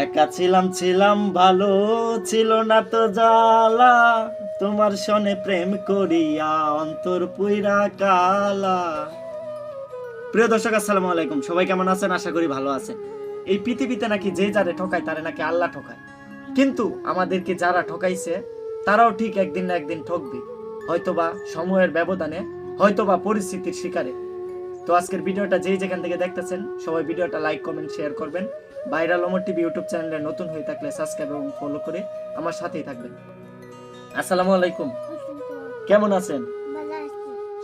একা ছিলাম ভালো, ছিল না তো জ্বালা, তোমার সনে প্রেম করিয়া অন্তর পুইরা কালা। প্রিয় দর্শক, আসসালামু আলাইকুম। সবাই কেমন আছেন? আশা করি ভালো আছেন। এই পৃথিবীতে নাকি যে যারে ঠকায় তারে নাকি আল্লাহ ঠকায়, কিন্তু আমাদেরকে যারা ঠকাইছে তারাও ঠিক একদিন না একদিন ঠকবে, হয়তোবা সময়ের ব্যবধানে, হয়তোবা পরিস্থিতির শিকারে। তো আজকের ভিডিওটা যেই যেখান থেকে দেখতেছেন সবাই ভিডিওটা লাইক কমেন্ট শেয়ার করবেন। ভাইরাল ওমর টিভি ইউটিউব চ্যানেলে নতুন হয়ে থাকলে সাবস্ক্রাইব এবং ফলো করে আমার সাথেই থাকবেন। আসসালামু আলাইকুম, কেমন আছেন?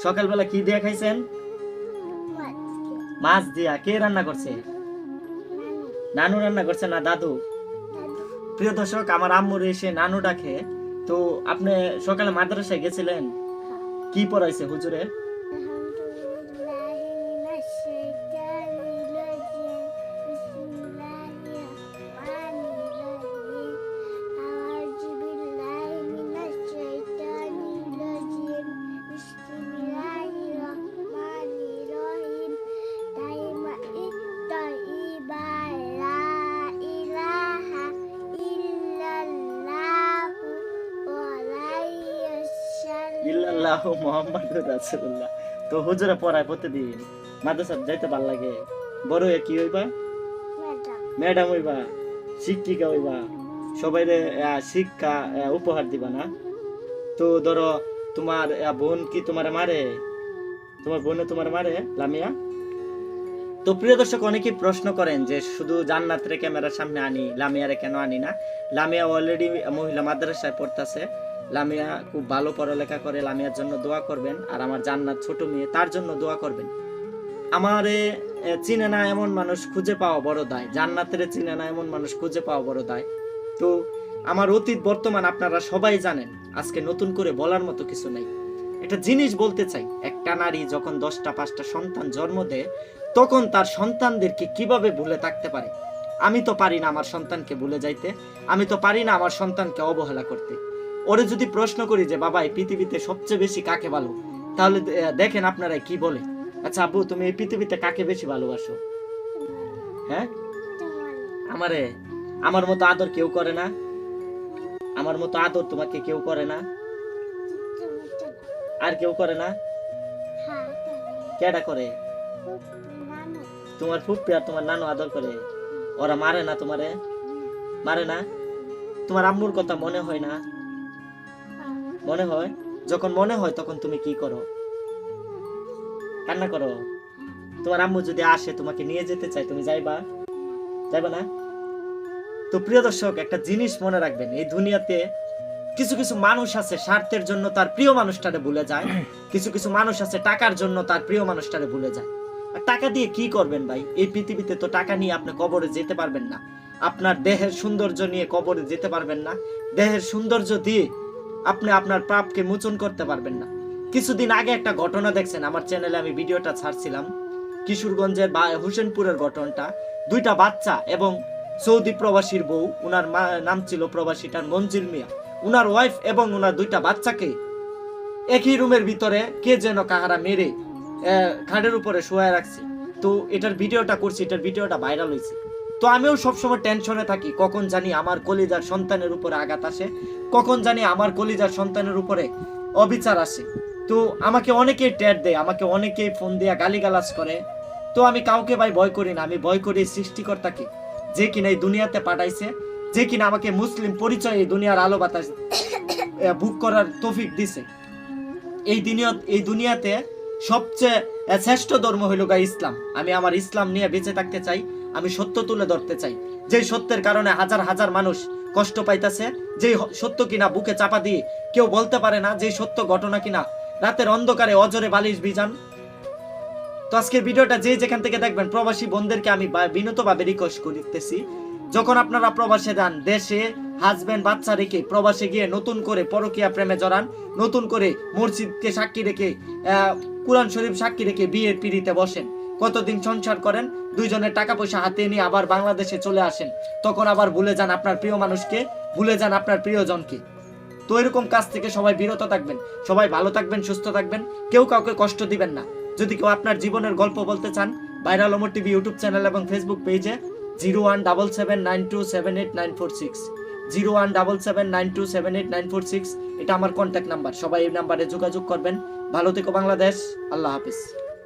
সকালবেলা কি দিয়ে খাইছেন? মাছ দিয়া। কে রান্না করছে? নানু রান্না করছে না দাদু? প্রিয় দর্শক, আমার আম্মুর এসে নানু ডাকে। তো আপনি সকালে মাদ্রাসায় গেছিলেন, কি পড়াইছে হুজুরে? ইল্লাল্লাহু মুহাম্মাদুর রাসূলুল্লাহ। তো হুজুরে পড়ায় প্রতিদিন, মাদ্রাসা যাইতে ভাল লাগে। বড় হয়ে কি হইবা? ম্যাডাম হইবা, শিক্ষিকা হইবা, সবাইরে শিক্ষা উপহার দিবা না? তো ধরো, তোমার বোন কি তোমার মারে? তোমার বোনে তোমার মারে লামিয়া? তো প্রিয় দর্শক, অনেকেই প্রশ্ন করেন যে শুধু জান্নাতরে ক্যামেরার সামনে আনি, লামিয়ারে কেন আনি না? লামিয়া অলরেডি মহিলা মাদ্রাসায় পড়তেছে। লামিয়া খুব ভালো পড়ালেখা করে, লামিয়ার জন্য দোয়া করবেন। আর আমার জান্নাত ছোট মেয়ে, তার জন্য দোয়া করবেন। আমারে চিনে না এমন মানুষ খুঁজে পাওয়া বড় দায়, জান্নাতের চিনে না এমন মানুষ খুঁজে পাওয়া বড় দায়। তো আমার অতীত বর্তমান আপনারা সবাই জানেন, আজকে নতুন করে বলার মতো কিছু নেই। একটা জিনিস বলতে চাই, একটা নারী যখন 10টা 5টা সন্তান জন্ম দেয়, তখন তার সন্তানদেরকে কিভাবে ভুলে থাকতে পারে? আমি তো পারি না আমার সন্তানকে ভুলে যাইতে, আমি তো পারি না আমার সন্তানকে অবহেলা করতে। ওরে যদি প্রশ্ন করি যে বাবা এই পৃথিবীতে সবচেয়ে বেশি কাকে ভালো, তাহলে দেখেন আপনারা কি বলে। আচ্ছা আব্বু, তুমি এই পৃথিবীতে কাকে বেশি ভালোবাসো? হ্যাঁ, আমারে? আমার মতো আদর কেউ করে না, আমার মতো আদর তোমাকে কেউ করে না, আর কেউ করে না? কেডা করে? তোমার ফুপ্পি আর তোমার নানু আদর করে। ওরা মারে না তোমারে? মারে না? তোমার আম্মুর কথা মনে হয় না? মনে হয়। যখন মনে হয় তখন তুমি কি করো? কান্না করো? তোমার আম্মু যদি আসে তোমাকে নিয়ে যেতে চাই, তুমি যাইবা? যাইবা না? তো প্রিয় দর্শক, একটা জিনিস মনে রাখবেন, এই দুনিয়াতে কিছু কিছু মানুষ আছে স্বার্থের জন্য তার প্রিয় মানুষটারে ভুলে যায়, কিছু কিছু মানুষ আছে টাকার জন্য তার প্রিয় মানুষটারে ভুলে যায়। আর টাকা দিয়ে কি করবেন ভাই? এই পৃথিবীতে তো টাকা নিয়ে আপনি কবরে যেতে পারবেন না, আপনার দেহের সৌন্দর্য নিয়ে কবরে যেতে পারবেন না, দেহের সৌন্দর্য দিয়ে আপনি আপনার পাপকে মোচন করতে পারবেন না। কিছুদিন আগে একটা ঘটনা দেখছেন, আমার চ্যানেলে আমি ভিডিওটা ছাড়ছিলাম, কিশোরগঞ্জের হোসেনপুরের ঘটনাটা। 2টা বাচ্চা এবং সৌদি প্রবাসীর বউ, উনার নাম ছিল প্রবাসীটার মঞ্জিল মিয়া, উনার ওয়াইফ এবং উনার 2টা বাচ্চাকে একই রুমের ভিতরে কে যেন কাহারা মেরে খাটের উপরে শোয়া রাখছে। তো এটার ভিডিওটা করছি, এটার ভিডিওটা ভাইরাল হয়েছে। তো আমিও সবসময় টেনশনে থাকি, কখন জানি আমার কলিজার সন্তানের উপরে আঘাত আসে, কখন জানি আমার কলিজার সন্তানের উপরে অবিচার আসে। তো আমাকে অনেকেই ট্যাট দেয়, আমাকে অনেকেই ফোন দিয়ে গালিগালাজ করে। তো আমি কাউকে ভাই ভয় করি না, আমি ভয় করি সৃষ্টিকর্তাকে, যে কিনা এই দুনিয়াতে পাঠাইছে, যে কিনা আমাকে মুসলিম পরিচয় এই দুনিয়ার আলো বাতাস বুক করার তৌফিক দিছে। এই দুনিয়াতে সবচেয়ে শ্রেষ্ঠ ধর্ম হইল ইসলাম। আমি আমার ইসলাম নিয়ে বেঁচে থাকতে চাই, আমি সত্য তুলে ধরতে চাই, যে সত্যের কারণে হাজার হাজার মানুষ কষ্ট পাইতেছে, যে সত্য কিনা বুকে চাপা দিয়ে কেউ বলতে পারে না, যে সত্য ঘটনা কিনা রাতের অন্ধকারে অজরে বালিশ ভিজান। তো আজকের ভিডিওটা যে যেখান থেকে দেখবেন, প্রবাসী বোনদেরকে আমি বিনীতভাবে রিকোয়েস্ট করতেছি, যখন আপনারা প্রবাসে যান, দেশে হাজবেন্ড বাচ্চা রেখে প্রবাসে গিয়ে নতুন করে পরকীয়া প্রেমে জড়ান, নতুন করে মসজিদকে সাক্ষী রেখে কুরআন শরীফ সাক্ষী রেখে বিয়ের পিড়িতে বসেন, কতদিন সংসার করেন, দুইজনের টাকা পয়সা হাতে নিয়ে আবার বাংলাদেশে চলে আসেন, তখন আবার ভুলে যান আপনার প্রিয় মানুষকে, ভুলে যান আপনার প্রিয়জনকে। তো এরকম কাজ থেকে সবাই বিরত থাকবেন, সবাই ভালো থাকবেন, সুস্থ থাকবেন, কেউ কাউকে কষ্ট দিবেন না। যদি কেউ আপনার জীবনের গল্প বলতে চান, viral Omar TV YouTube channel এবং ফেসবুক পেজে 0177927894 0177927894 এটা আমার কন্ট্যাক্ট নাম্বার। সবাই এই নাম্বারে যোগাযোগ করবেন। ভালো থেকো বাংলাদেশ। আল্লাহ হাফিজ।